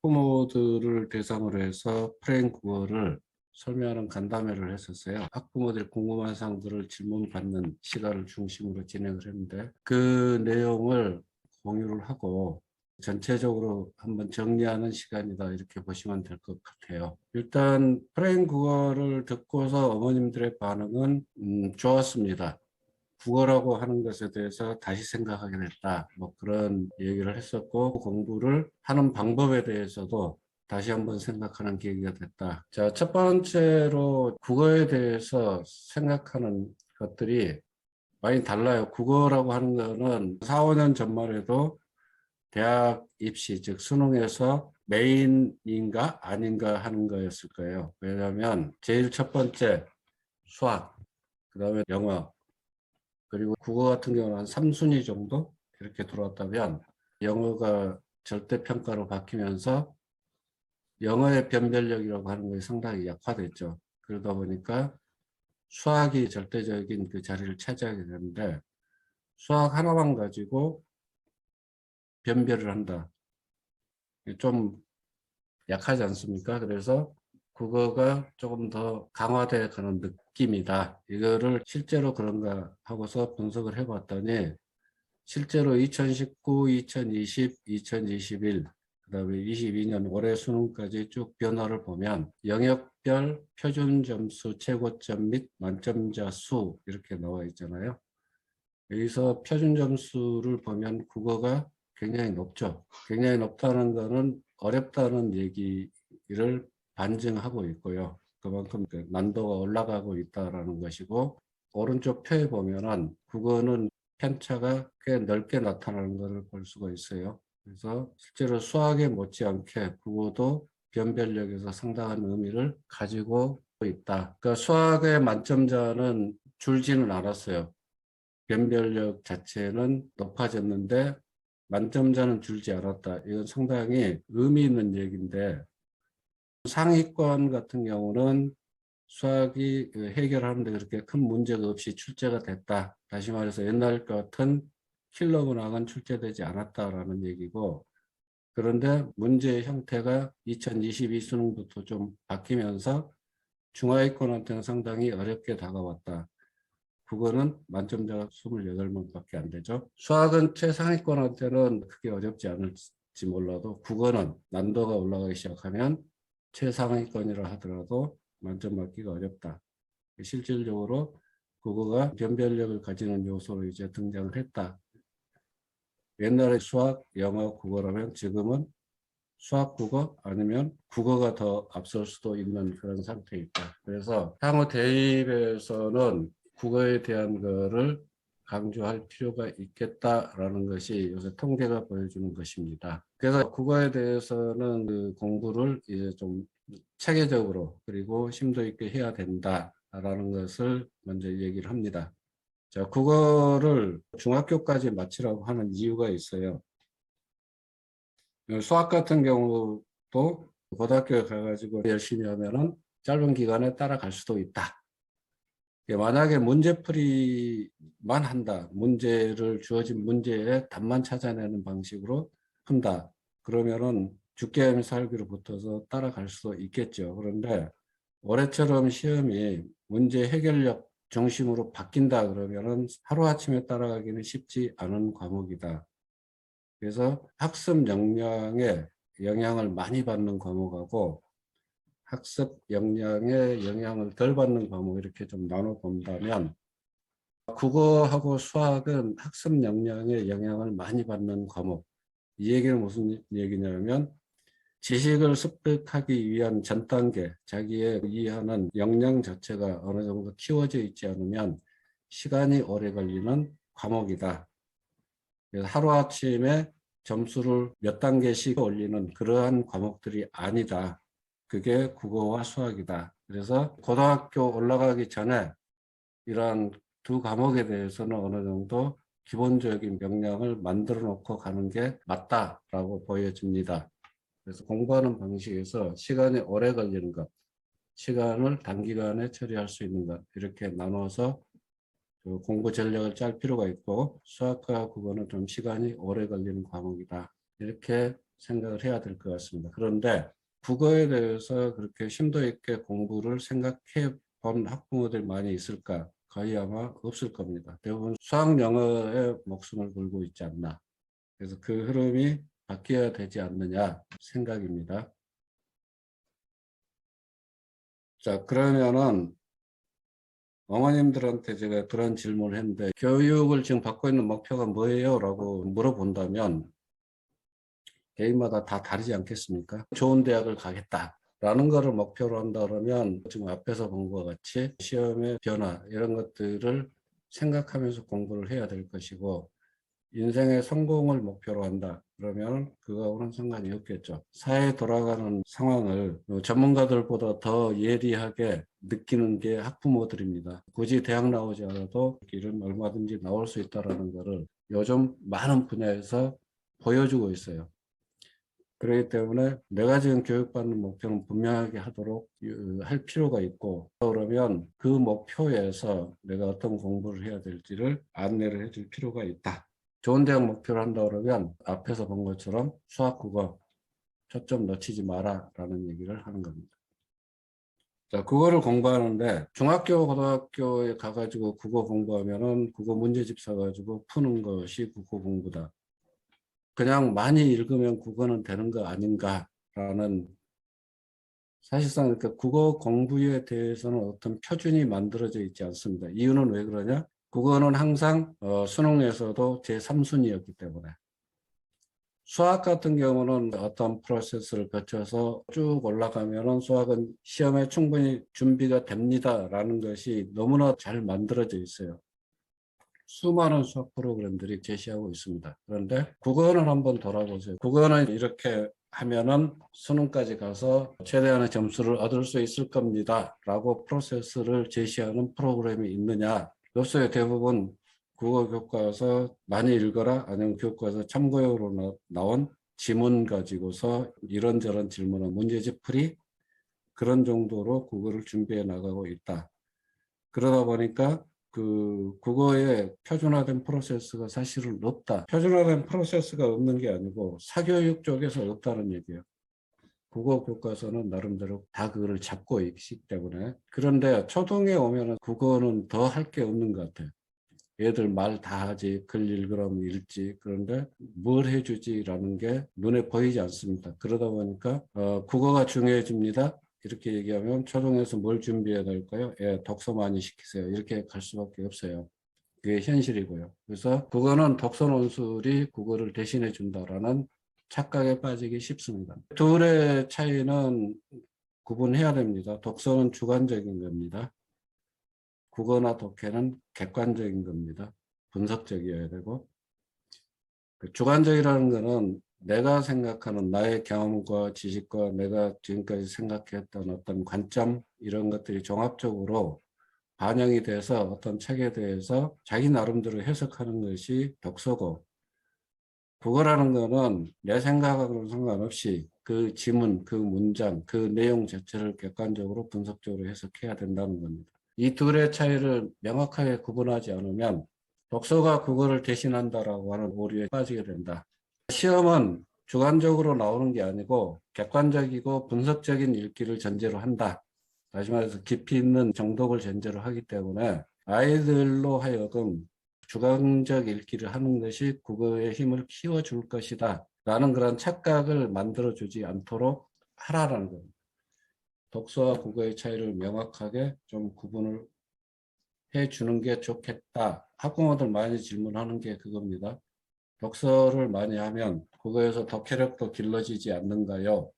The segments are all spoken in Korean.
학부모들을 대상으로 해서 프레임 국어를 설명하는 간담회를 했었어요. 학부모들이 궁금한 사항들을 질문 받는 시간을 중심으로 진행을 했는데 그 내용을 공유를 하고 전체적으로 한번 정리하는 시간이다 이렇게 보시면 될 것 같아요. 일단 프레임 국어를 듣고서 어머님들의 반응은 좋았습니다. 국어라고 하는 것에 대해서 다시 생각하게 됐다. 뭐 그런 얘기를 했었고 공부를 하는 방법에 대해서도 다시 한번 생각하는 계기가 됐다. 자, 첫 번째로 국어에 대해서 생각하는 것들이 많이 달라요. 국어라고 하는 거는 4, 5년 전만 해도 대학 입시, 즉 수능에서 메인인가 아닌가 하는 거였을 거예요. 왜냐하면 제일 첫 번째 수학, 그 다음에 영어, 그리고 국어 같은 경우는 한 3순위 정도 이렇게 들어왔다면 영어가 절대평가로 바뀌면서 영어의 변별력이라고 하는 것이 상당히 약화됐죠. 그러다 보니까 수학이 절대적인 그 자리를 차지하게 되는데 수학 하나만 가지고 변별을 한다. 좀 약하지 않습니까? 그래서 국어가 조금 더 강화되어 가는 느낌이다. 이거를 실제로 그런가 하고서 분석을 해봤더니 실제로 2019, 2020, 2021, 그다음에 22년 올해 수능까지 쭉 변화를 보면 영역별 표준 점수 최고점 및 만점자 수 이렇게 나와 있잖아요. 여기서 표준 점수를 보면 국어가 굉장히 높죠. 굉장히 높다는 것은 어렵다는 얘기를 반증하고 있고요. 그만큼 그 난도가 올라가고 있다는 것이고 오른쪽 표에 보면은 국어는 편차가 꽤 넓게 나타나는 것을 볼 수가 있어요. 그래서 실제로 수학에 못지않게 국어도 변별력에서 상당한 의미를 가지고 있다. 그러니까 수학의 만점자는 줄지는 않았어요. 변별력 자체는 높아졌는데 만점자는 줄지 않았다. 이건 상당히 의미 있는 얘기인데 상위권 같은 경우는 수학이 해결하는데 그렇게 큰 문제가 없이 출제가 됐다. 다시 말해서 옛날 같은 킬러 문항은 출제되지 않았다라는 얘기고 그런데 문제의 형태가 2022 수능부터 좀 바뀌면서 중하위권한테는 상당히 어렵게 다가왔다. 국어는 만점자가 28명밖에 안 되죠. 수학은 최상위권한테는 크게 어렵지 않을지 몰라도 국어는 난도가 올라가기 시작하면 최상위권이라 하더라도 만점 받기가 어렵다. 실질적으로 국어가 변별력을 가지는 요소로 이제 등장을 했다. 옛날에 수학, 영어, 국어라면 지금은 수학, 국어 아니면 국어가 더 앞설 수도 있는 그런 상태에 있다. 그래서 향후 대입에서는 국어에 대한 거를 강조할 필요가 있겠다라는 것이 요새 통계가 보여주는 것입니다. 그래서 국어에 대해서는 그 공부를 이제 좀 체계적으로 그리고 심도 있게 해야 된다라는 것을 먼저 얘기를 합니다. 자, 국어를 중학교까지 마치라고 하는 이유가 있어요. 수학 같은 경우도 고등학교에 가가지고 열심히 하면은 짧은 기간에 따라갈 수도 있다. 만약에 문제풀이만 한다. 문제를 주어진 문제의 답만 찾아내는 방식으로 한다. 그러면은 죽게 살기로 붙어서 따라갈 수도 있겠죠. 그런데 올해처럼 시험이 문제 해결력 중심으로 바뀐다 그러면은 하루아침에 따라가기는 쉽지 않은 과목이다. 그래서 학습 역량에 영향을 많이 받는 과목하고 학습 역량에 영향을 덜 받는 과목 이렇게 좀 나눠 본다면 국어하고 수학은 학습 역량에 영향을 많이 받는 과목. 이 얘기는 무슨 얘기냐면 지식을 습득하기 위한 전 단계, 자기의 이해하는 역량 자체가 어느 정도 키워져 있지 않으면 시간이 오래 걸리는 과목이다. 그래서 하루아침에 점수를 몇 단계씩 올리는 그러한 과목들이 아니다. 그게 국어와 수학이다. 그래서 고등학교 올라가기 전에 이러한 두 과목에 대해서는 어느 정도 기본적인 역량을 만들어 놓고 가는 게 맞다라고 보여집니다. 그래서 공부하는 방식에서 시간이 오래 걸리는 것, 시간을 단기간에 처리할 수 있는 것 이렇게 나눠서 공부 전략을 짤 필요가 있고 수학과 국어는 좀 시간이 오래 걸리는 과목이다. 이렇게 생각을 해야 될 것 같습니다. 그런데 국어에 대해서 그렇게 심도 있게 공부를 생각해 본 학부모들이 많이 있을까? 거의 아마 없을 겁니다. 대부분 수학 영어에 목숨을 걸고 있지 않나. 그래서 그 흐름이 바뀌어야 되지 않느냐 생각입니다. 자, 그러면은 어머님들한테 제가 그런 질문을 했는데 교육을 지금 받고 있는 목표가 뭐예요? 라고 물어본다면 개인마다 다 다르지 않겠습니까? 좋은 대학을 가겠다. 라는 거를 목표로 한다 그러면 지금 앞에서 본 것 같이 시험의 변화 이런 것들을 생각하면서 공부를 해야 될 것이고 인생의 성공을 목표로 한다. 그러면 그거하고는 상관이 없겠죠. 사회에 돌아가는 상황을 전문가들보다 더 예리하게 느끼는 게 학부모들입니다. 굳이 대학 나오지 않아도 길은 얼마든지 나올 수 있다는 것을 요즘 많은 분야에서 보여주고 있어요. 그렇기 때문에 내가 지금 교육받는 목표는 분명하게 하도록 할 필요가 있고 그러면 그 목표에서 내가 어떤 공부를 해야 될지를 안내를 해줄 필요가 있다. 좋은 대학 목표를 한다 그러면 앞에서 본 것처럼 수학, 국어 초점 놓치지 마라 라는 얘기를 하는 겁니다. 자, 국어를 공부하는데 중학교, 고등학교에 가가지고 국어 공부하면은 국어 문제집 사가지고 푸는 것이 국어 공부다. 그냥 많이 읽으면 국어는 되는 거 아닌가라는 사실상 그러니까 국어 공부에 대해서는 어떤 표준이 만들어져 있지 않습니다. 이유는 왜 그러냐? 국어는 항상 수능에서도 제3순위였기 때문에 수학 같은 경우는 어떤 프로세스를 거쳐서 쭉 올라가면은 수학은 시험에 충분히 준비가 됩니다라는 것이 너무나 잘 만들어져 있어요. 수많은 수학 프로그램들이 제시하고 있습니다. 그런데 국어는 한번 돌아보세요. 국어는 이렇게 하면은 수능까지 가서 최대한의 점수를 얻을 수 있을 겁니다. 라고 프로세스를 제시하는 프로그램이 있느냐? 없어요. 대부분 국어 교과서 많이 읽어라 아니면 교과서 참고용으로 나온 지문 가지고서 이런저런 질문을 문제집 풀이 그런 정도로 국어를 준비해 나가고 있다. 그러다 보니까 그 국어의 표준화된 프로세스가 사실은 없다. 표준화된 프로세스가 없는 게 아니고 사교육 쪽에서 없다는 얘기예요. 국어 교과서는 나름대로 다 그거를 잡고 있기 때문에. 그런데 초등에 오면은 국어는 더 할 게 없는 것 같아요. 애들 말 다 하지, 글 읽으라면 읽지. 그런데 뭘 해주지라는 게 눈에 보이지 않습니다. 그러다 보니까 국어가 중요해집니다. 이렇게 얘기하면 초등에서 뭘 준비해야 될까요? 예, 독서 많이 시키세요. 이렇게 갈 수밖에 없어요. 그게 현실이고요. 그래서 국어는 독서 논술이 국어를 대신해 준다라는 착각에 빠지기 쉽습니다. 둘의 차이는 구분해야 됩니다. 독서는 주관적인 겁니다. 국어나 독해는 객관적인 겁니다. 분석적이어야 되고 주관적이라는 것은 내가 생각하는 나의 경험과 지식과 내가 지금까지 생각했던 어떤 관점 이런 것들이 종합적으로 반영이 돼서 어떤 책에 대해서 자기 나름대로 해석하는 것이 독서고 국어라는 것은 내 생각하고는 상관없이 그 지문, 그 문장, 그 내용 자체를 객관적으로 분석적으로 해석해야 된다는 겁니다. 이 둘의 차이를 명확하게 구분하지 않으면 독서가 국어를 대신한다라고 하는 오류에 빠지게 된다. 시험은 주관적으로 나오는 게 아니고 객관적이고 분석적인 읽기를 전제로 한다. 다시 말해서 깊이 있는 정독을 전제로 하기 때문에 아이들로 하여금 주관적 읽기를 하는 것이 국어의 힘을 키워줄 것이다. 라는 그런 착각을 만들어주지 않도록 하라는 겁니다. 독서와 국어의 차이를 명확하게 좀 구분을 해주는 게 좋겠다. 학부모들 많이 질문하는 게 그겁니다. 독서를 많이 하면 국어에서 독해력도 길러지지 않는가요?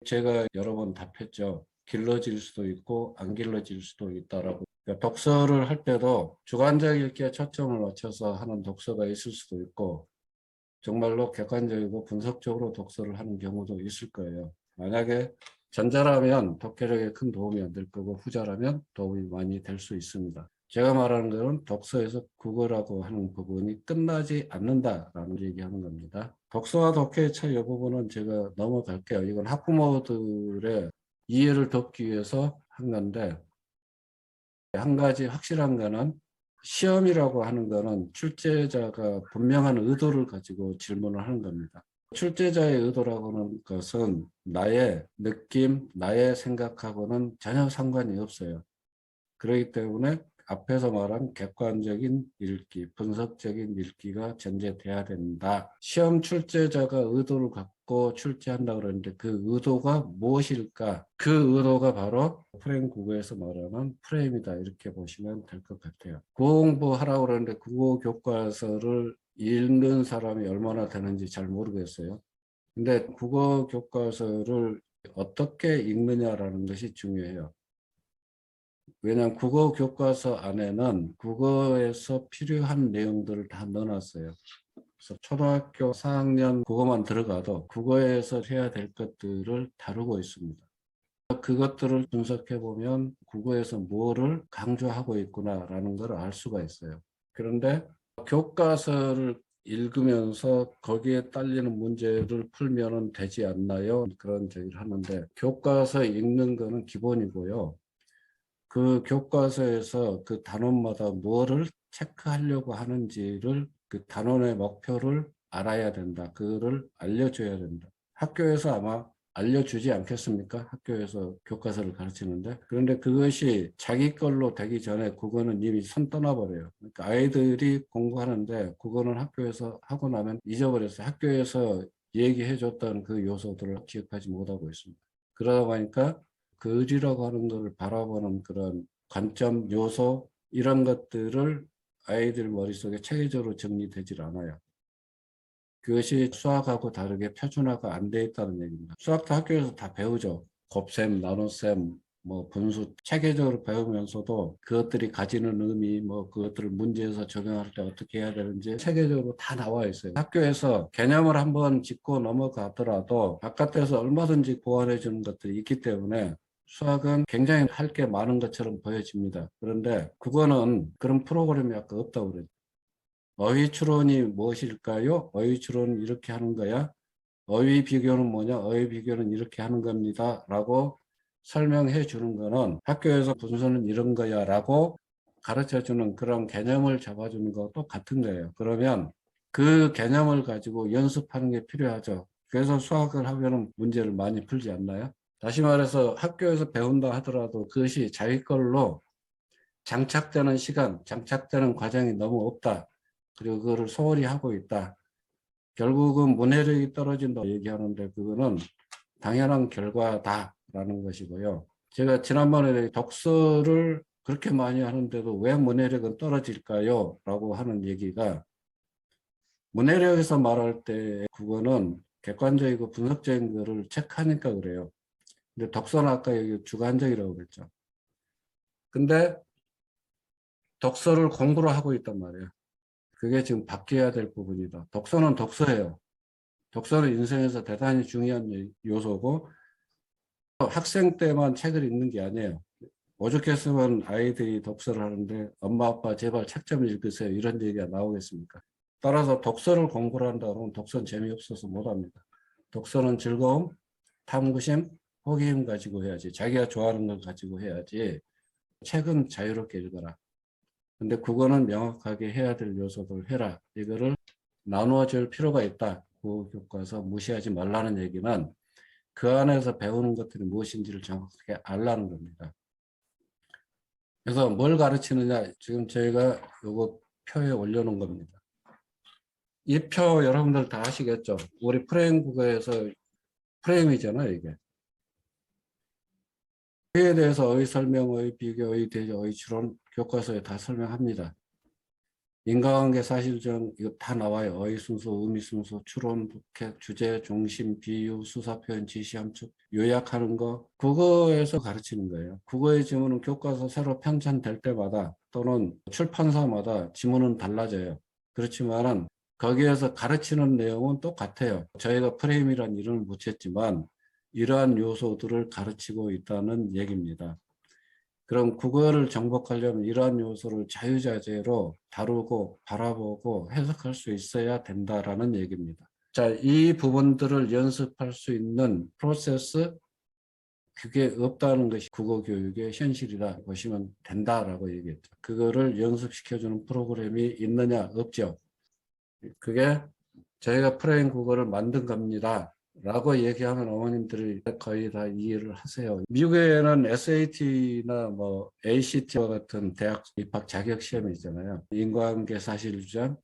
제가 여러 번 답했죠. 길러질 수도 있고 안 길러질 수도 있다라고. 그러니까 독서를 할 때도 주관적 읽기에 초점을 맞춰서 하는 독서가 있을 수도 있고 정말로 객관적이고 분석적으로 독서를 하는 경우도 있을 거예요. 만약에 전자라면 독해력에 큰 도움이 안 될 거고 후자라면 도움이 많이 될 수 있습니다. 제가 말하는 것은 독서에서 국어라고 하는 부분이 끝나지 않는다라는 얘기하는 겁니다. 독서와 독해의 차이 이 부분은 제가 넘어갈게요. 이건 학부모들의 이해를 돕기 위해서 한 건데 한 가지 확실한 거는 시험이라고 하는 거는 출제자가 분명한 의도를 가지고 질문을 하는 겁니다. 출제자의 의도라고 하는 것은 나의 느낌, 나의 생각하고는 전혀 상관이 없어요. 그렇기 때문에 앞에서 말한 객관적인 읽기, 분석적인 읽기가 전제돼야 된다. 시험 출제자가 의도를 갖고 출제한다고 그러는데 그 의도가 무엇일까? 그 의도가 바로 프레임 국어에서 말하는 프레임이다. 이렇게 보시면 될 것 같아요. 국어 공부하라고 그러는데 국어 교과서를 읽는 사람이 얼마나 되는지 잘 모르겠어요. 근데 국어 교과서를 어떻게 읽느냐라는 것이 중요해요. 왜냐하면 국어 교과서 안에는 국어에서 필요한 내용들을 다 넣어놨어요. 그래서 초등학교 4학년 국어만 들어가도 국어에서 해야 될 것들을 다루고 있습니다. 그것들을 분석해 보면 국어에서 뭐를 강조하고 있구나라는 걸 알 수가 있어요. 그런데 교과서를 읽으면서 거기에 딸리는 문제를 풀면 되지 않나요? 그런 얘기를 하는데 교과서 읽는 거는 기본이고요. 그 교과서에서 그 단원마다 뭐를 체크하려고 하는지를 그 단원의 목표를 알아야 된다. 그거를 알려줘야 된다. 학교에서 아마 알려주지 않겠습니까? 학교에서 교과서를 가르치는데. 그런데 그것이 자기 걸로 되기 전에 국어는 이미 손 떠나버려요. 그러니까 아이들이 공부하는데 국어는 학교에서 하고 나면 잊어버렸어요. 학교에서 얘기해줬던 그 요소들을 기억하지 못하고 있습니다. 그러다 보니까 글이라고 하는 것을 바라보는 그런 관점, 요소 이런 것들을 아이들 머릿속에 체계적으로 정리되질 않아요. 그것이 수학하고 다르게 표준화가 안 돼 있다는 얘기입니다. 수학도 학교에서 다 배우죠. 곱셈, 나눗셈, 뭐 분수 체계적으로 배우면서도 그것들이 가지는 의미, 뭐 그것들을 문제에서 적용할 때 어떻게 해야 되는지 체계적으로 다 나와 있어요. 학교에서 개념을 한번 짚고 넘어가더라도 바깥에서 얼마든지 보완해 주는 것들이 있기 때문에 수학은 굉장히 할 게 많은 것처럼 보여집니다. 그런데 국어는 그런 프로그램이 아까 없다고 그랬죠. 어휘 추론이 무엇일까요? 어휘 추론은 이렇게 하는 거야. 어휘 비교는 뭐냐? 어휘 비교는 이렇게 하는 겁니다. 라고 설명해 주는 거는 학교에서 분수는 이런 거야 라고 가르쳐 주는 그런 개념을 잡아주는 것도 같은 거예요. 그러면 그 개념을 가지고 연습하는 게 필요하죠. 그래서 수학을 하면 문제를 많이 풀지 않나요? 다시 말해서 학교에서 배운다 하더라도 그것이 자기 걸로 장착되는 시간, 장착되는 과정이 너무 없다. 그리고 그거를 소홀히 하고 있다. 결국은 문해력이 떨어진다고 얘기하는데 그거는 당연한 결과다라는 것이고요. 제가 지난번에 독서를 그렇게 많이 하는데도 왜 문해력은 떨어질까요? 라고 하는 얘기가 문해력에서 말할 때 그거는 객관적이고 분석적인 거를 체크하니까 그래요. 근데 독서는 아까 여기 주관적이라고 그랬죠. 근데 독서를 공부를 하고 있단 말이에요. 그게 지금 바뀌어야 될 부분이다. 독서는 독서예요. 독서는 인생에서 대단히 중요한 요소고 학생 때만 책을 읽는 게 아니에요. 오죽했으면 아이들이 독서를 하는데 엄마 아빠 제발 책 좀 읽으세요 이런 얘기가 나오겠습니까? 따라서 독서를 공부를 한다 그러면 독서는 재미없어서 못합니다. 독서는 즐거움, 탐구심, 호기심 가지고 해야지. 자기가 좋아하는 걸 가지고 해야지. 책은 자유롭게 읽어라. 근데 그거는 명확하게 해야 될 요소들 해라. 이거를 나누어 줄 필요가 있다. 그 교과서 무시하지 말라는 얘기는 그 안에서 배우는 것들이 무엇인지를 정확하게 알라는 겁니다. 그래서 뭘 가르치느냐 지금 저희가 요거 표에 올려놓은 겁니다. 이 표 여러분들 다 아시겠죠? 우리 프레임 국어에서 프레임이잖아요 이게. 그에 대해서 어휘 설명, 어휘 비교, 어휘 대조, 어휘 추론 교과서에 다 설명합니다. 인과관계, 사실정 이거 다 나와요. 어휘 순서, 의미 순서, 추론, 북해, 주제, 중심, 비유, 수사 표현, 지시, 함축 요약하는 거 국어에서 가르치는 거예요. 국어의 지문은 교과서 새로 편찬될 때마다 또는 출판사마다 지문은 달라져요. 그렇지만은 거기에서 가르치는 내용은 똑같아요. 저희가 프레임이라는 이름을 붙였지만 이러한 요소들을 가르치고 있다는 얘기입니다. 그럼 국어를 정복하려면 이러한 요소를 자유자재로 다루고 바라보고 해석할 수 있어야 된다라는 얘기입니다. 자, 이 부분들을 연습할 수 있는 프로세스 그게 없다는 것이 국어 교육의 현실이라 보시면 된다라고 얘기했죠. 그거를 연습시켜주는 프로그램이 있느냐 없죠. 그게 저희가 프레임 국어를 만든 겁니다 라고 얘기하면 어머님들이 거의 다 이해를 하세요. 미국에는 SAT나 뭐 ACT와 같은 대학 입학 자격 시험이 있잖아요. 인과관계 사실주장,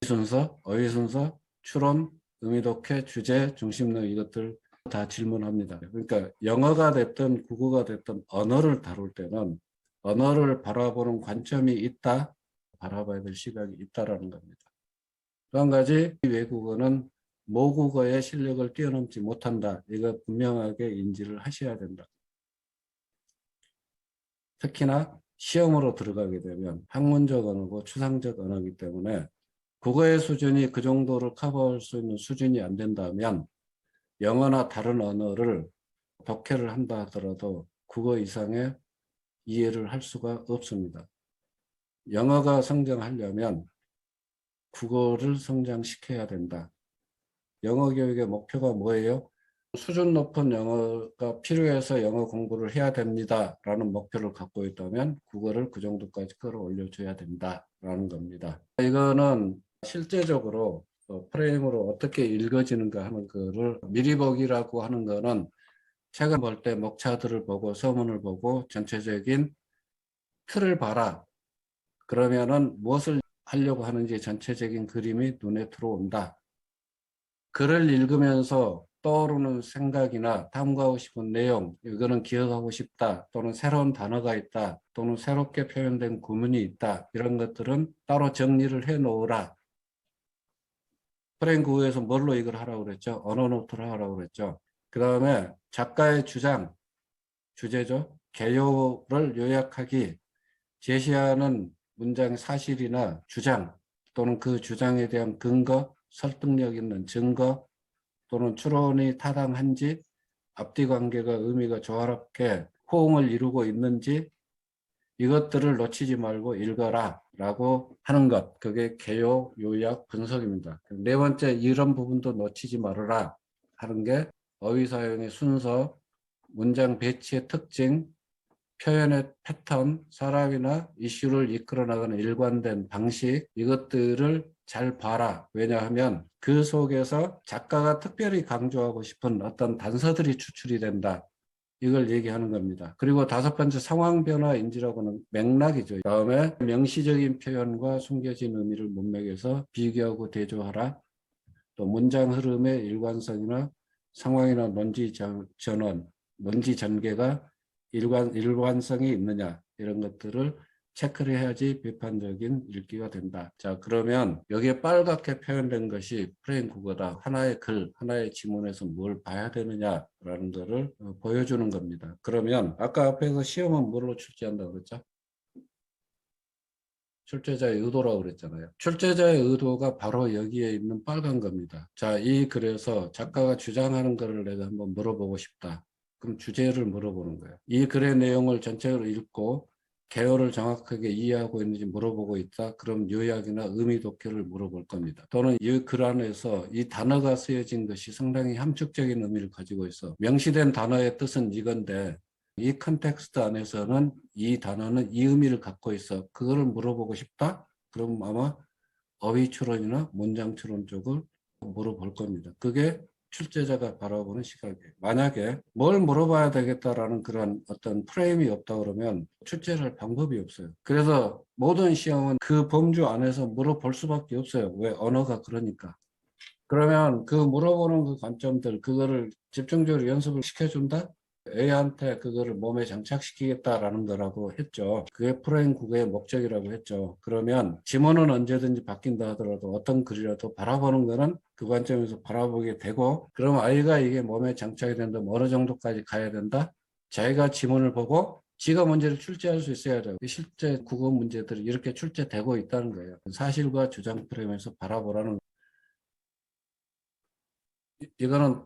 순서, 어휘 순서, 추론, 의미 독해, 주제, 중심론 이것들 다 질문합니다. 그러니까 영어가 됐든 국어가 됐든 언어를 다룰 때는 언어를 바라보는 관점이 있다, 바라봐야 될 시각이 있다라는 겁니다. 또 한 가지, 외국어는 모국어의 실력을 뛰어넘지 못한다. 이거 분명하게 인지를 하셔야 된다. 특히나 시험으로 들어가게 되면 학문적 언어고 추상적 언어이기 때문에 국어의 수준이 그 정도를 커버할 수 있는 수준이 안 된다면 영어나 다른 언어를 독해를 한다 하더라도 국어 이상의 이해를 할 수가 없습니다. 영어가 성장하려면 국어를 성장시켜야 된다. 영어 교육의 목표가 뭐예요? 수준 높은 영어가 필요해서 영어 공부를 해야 됩니다. 라는 목표를 갖고 있다면 국어를 그 정도까지 끌어올려줘야 된다라는 겁니다. 이거는 실제적으로 프레임으로 어떻게 읽어지는가 하는 거를 미리 보기라고 하는 거는 책을 볼 때 목차들을 보고 서문을 보고 전체적인 틀을 봐라. 그러면은 무엇을 하려고 하는지 전체적인 그림이 눈에 들어온다. 글을 읽으면서 떠오르는 생각이나 탐구하고 싶은 내용, 이거는 기억하고 싶다, 또는 새로운 단어가 있다, 또는 새롭게 표현된 구문이 있다, 이런 것들은 따로 정리를 해 놓으라. 프레임 구에서 뭘로 이걸 하라고 그랬죠? 언어 노트를 하라고 그랬죠. 그 다음에 작가의 주장, 주제죠. 개요를 요약하기, 제시하는 문장의 사실이나 주장, 또는 그 주장에 대한 근거, 설득력 있는 증거, 또는 추론이 타당한지, 앞뒤 관계가 의미가 조화롭게 호응을 이루고 있는지 이것들을 놓치지 말고 읽어라 라고 하는 것. 그게 개요, 요약, 분석입니다. 네 번째, 이런 부분도 놓치지 말아라 하는 게 어휘 사용의 순서, 문장 배치의 특징, 표현의 패턴, 사람이나 이슈를 이끌어 나가는 일관된 방식, 이것들을 잘 봐라. 왜냐하면 그 속에서 작가가 특별히 강조하고 싶은 어떤 단서들이 추출이 된다. 이걸 얘기하는 겁니다. 그리고 다섯 번째, 상황 변화 인지라고는 맥락이죠. 다음에 명시적인 표현과 숨겨진 의미를 문맥에서 비교하고 대조하라. 또 문장 흐름의 일관성이나 상황이나 논지 전원, 논지 전개가 일관성이 있느냐, 이런 것들을 체크를 해야지 비판적인 읽기가 된다. 자, 그러면 여기에 빨갛게 표현된 것이 프레임 국어다. 하나의 글, 하나의 지문에서 뭘 봐야 되느냐라는 것을 보여주는 겁니다. 그러면 아까 앞에서 시험은 뭘로 출제한다고 그랬죠? 출제자의 의도라고 그랬잖아요. 출제자의 의도가 바로 여기에 있는 빨간 겁니다. 자, 이 글에서 작가가 주장하는 것을 내가 한번 물어보고 싶다. 그럼 주제를 물어보는 거예요. 이 글의 내용을 전체적으로 읽고 개요를 정확하게 이해하고 있는지 물어보고 있다. 그럼 요약이나 의미 독해를 물어볼 겁니다. 또는 이 글 안에서 이 단어가 쓰여진 것이 상당히 함축적인 의미를 가지고 있어. 명시된 단어의 뜻은 이건데 이 컨텍스트 안에서는 이 단어는 이 의미를 갖고 있어. 그거를 물어보고 싶다? 그럼 아마 어휘 추론이나 문장 추론 쪽을 물어볼 겁니다. 그게 출제자가 바라보는 시각이에요. 만약에 뭘 물어봐야 되겠다라는 그런 어떤 프레임이 없다 그러면 출제를 할 방법이 없어요. 그래서 모든 시험은 그 범주 안에서 물어볼 수밖에 없어요. 왜? 언어가 그러니까. 그러면 그 물어보는 그 관점들, 그거를 집중적으로 연습을 시켜준다? A한테 그거를 몸에 장착시키겠다라는 거라고 했죠. 그게 프레임 국어의 목적이라고 했죠. 그러면 지문은 언제든지 바뀐다 하더라도 어떤 글이라도 바라보는 거는 그 관점에서 바라보게 되고, 그럼 아이가 이게 몸에 장착이 된다면 어느 정도까지 가야 된다? 자기가 지문을 보고 지가 문제를 출제할 수 있어야 돼요. 실제 국어 문제들이 이렇게 출제되고 있다는 거예요. 사실과 주장 프레임에서 바라보라는, 이거는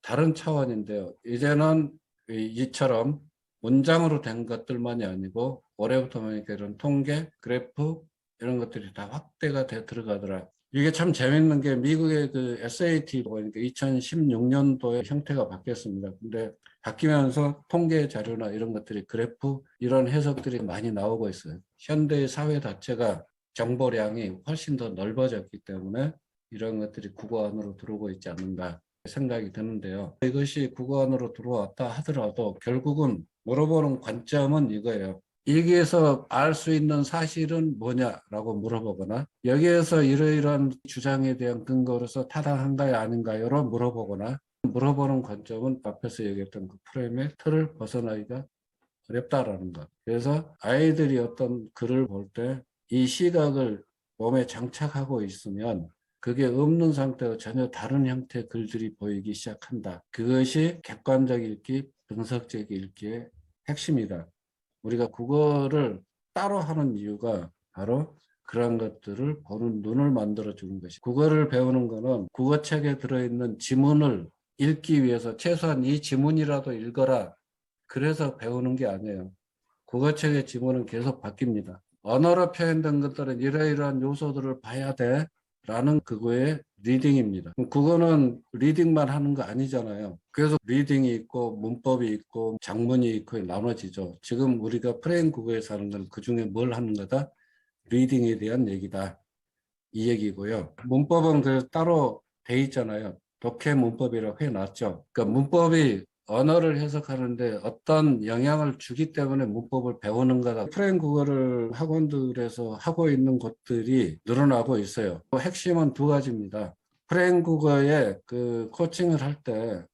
다른 차원인데요. 이제는 이처럼 문장으로 된 것들만이 아니고 올해부터 보니까 이런 통계, 그래프 이런 것들이 다 확대가 돼 들어가더라. 이게 참 재밌는 게 미국의 그 SAT 보니까 2016년도에 형태가 바뀌었습니다. 근데 바뀌면서 통계 자료나 이런 것들이 그래프 이런 해석들이 많이 나오고 있어요. 현대의 사회 자체가 정보량이 훨씬 더 넓어졌기 때문에 이런 것들이 국어 안으로 들어오고 있지 않는가 생각이 드는데요. 이것이 국어 안으로 들어왔다 하더라도 결국은 물어보는 관점은 이거예요. 여기에서 알 수 있는 사실은 뭐냐라고 물어보거나 여기에서 이러이러한 주장에 대한 근거로서 타당한가요 아닌가요로 물어보거나 물어보는 관점은 앞에서 얘기했던 그 프레임의 틀을 벗어나기가 어렵다라는 것. 그래서 아이들이 어떤 글을 볼 때 이 시각을 몸에 장착하고 있으면 그게 없는 상태로 전혀 다른 형태의 글들이 보이기 시작한다. 그것이 객관적 읽기, 분석적 읽기의 핵심이다. 우리가 국어를 따로 하는 이유가 바로 그런 것들을 보는 눈을 만들어 주는 것이. 국어를 배우는 거는 국어책에 들어있는 지문을 읽기 위해서 최소한 이 지문이라도 읽어라. 그래서 배우는 게 아니에요. 국어책의 지문은 계속 바뀝니다. 언어로 표현된 것들은 이러이러한 요소들을 봐야 돼. 라는 그거의 리딩입니다. 그거는 리딩만 하는 거 아니잖아요. 그래서 리딩이 있고 문법이 있고 작문이 있고 나눠지죠. 지금 우리가 프레임 국어에서 하는 건 그중에 뭘 하는 거다? 리딩에 대한 얘기다. 이 얘기고요. 문법은 그 따로 돼 있잖아요. 독해 문법이라고 해놨죠. 그러니까 문법이 언어를 해석하는데 어떤 영향을 주기 때문에 문법을 배우는 거다. 프레임 국어를 학원들에서 하고 있는 곳들이 늘어나고 있어요. 핵심은 두 가지입니다. 프레임 국어에 그 코칭을 할 때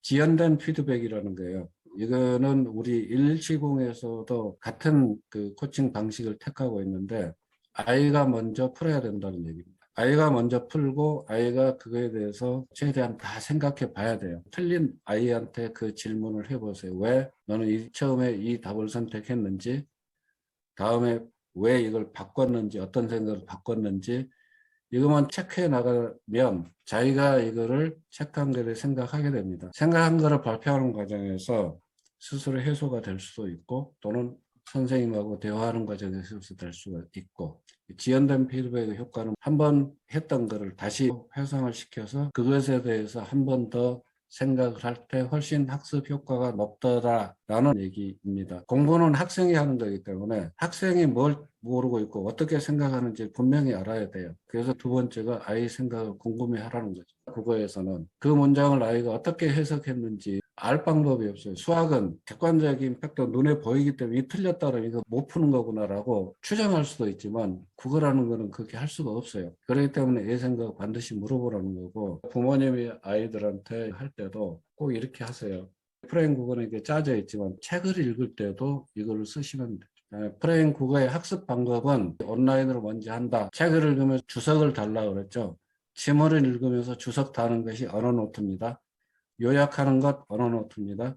지연된 피드백이라는 거예요. 이거는 우리 170에서도 같은 그 코칭 방식을 택하고 있는데 아이가 먼저 풀어야 된다는 얘기입니다. 아이가 먼저 풀고 아이가 그거에 대해서 최대한 다 생각해 봐야 돼요. 틀린 아이한테 그 질문을 해보세요. 왜 너는 처음에 이 답을 선택했는지, 다음에 왜 이걸 바꿨는지, 어떤 생각을 바꿨는지, 이것만 체크해 나가면 자기가 이거를 체크한 거를 생각하게 됩니다. 생각한 거를 발표하는 과정에서 스스로 해소가 될 수도 있고 또는 선생님하고 대화하는 과정에서 될 수가 있고 지연된 피드백의 효과는 한 번 했던 거를 다시 회상을 시켜서 그것에 대해서 한 번 더 생각을 할 때 훨씬 학습 효과가 높더라라는 얘기입니다. 공부는 학생이 하는 거기 때문에 학생이 뭘 모르고 있고 어떻게 생각하는지 분명히 알아야 돼요. 그래서 두 번째가 아이 생각을 궁금해 하라는 거죠. 국어에서는 그 문장을 아이가 어떻게 해석했는지 알 방법이 없어요. 수학은 객관적인 팩트 눈에 보이기 때문에 이 틀렸다면 이거 못 푸는 거구나라고 추정할 수도 있지만 국어라는 거는 그렇게 할 수가 없어요. 그렇기 때문에 애 생각 반드시 물어보라는 거고 부모님이 아이들한테 할 때도 꼭 이렇게 하세요. 프레임 국어는 이게 짜져 있지만 책을 읽을 때도 이걸 쓰시면 돼요. 프레임 국어의 학습 방법은 온라인으로 먼저 한다. 책을 읽으면 주석을 달라고 그랬죠. 지문을 읽으면서 주석 다는 것이 언어노트입니다. 요약하는 것 언어노트입니다.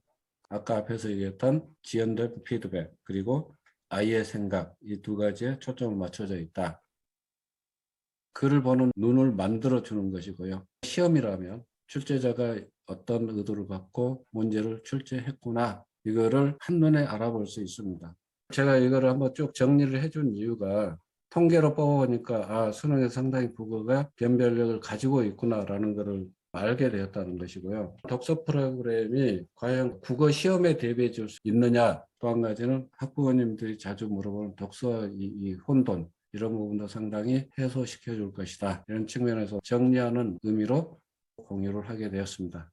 아까 앞에서 얘기했던 지연된 피드백 그리고 아이의 생각 이 두 가지에 초점을 맞춰져 있다. 글을 보는 눈을 만들어 주는 것이고요. 시험이라면 출제자가 어떤 의도를 갖고 문제를 출제했구나 이거를 한눈에 알아볼 수 있습니다. 제가 이거를 한번 쭉 정리를 해준 이유가 통계로 뽑아보니까 수능에 상당히 국어가 변별력을 가지고 있구나라는 것을 알게 되었다는 것이고요. 독서 프로그램이 과연 국어 시험에 대비해 줄 수 있느냐 또 한 가지는 학부모님들이 자주 물어보는 독서 이 혼돈 이런 부분도 상당히 해소시켜 줄 것이다. 이런 측면에서 정리하는 의미로 공유를 하게 되었습니다.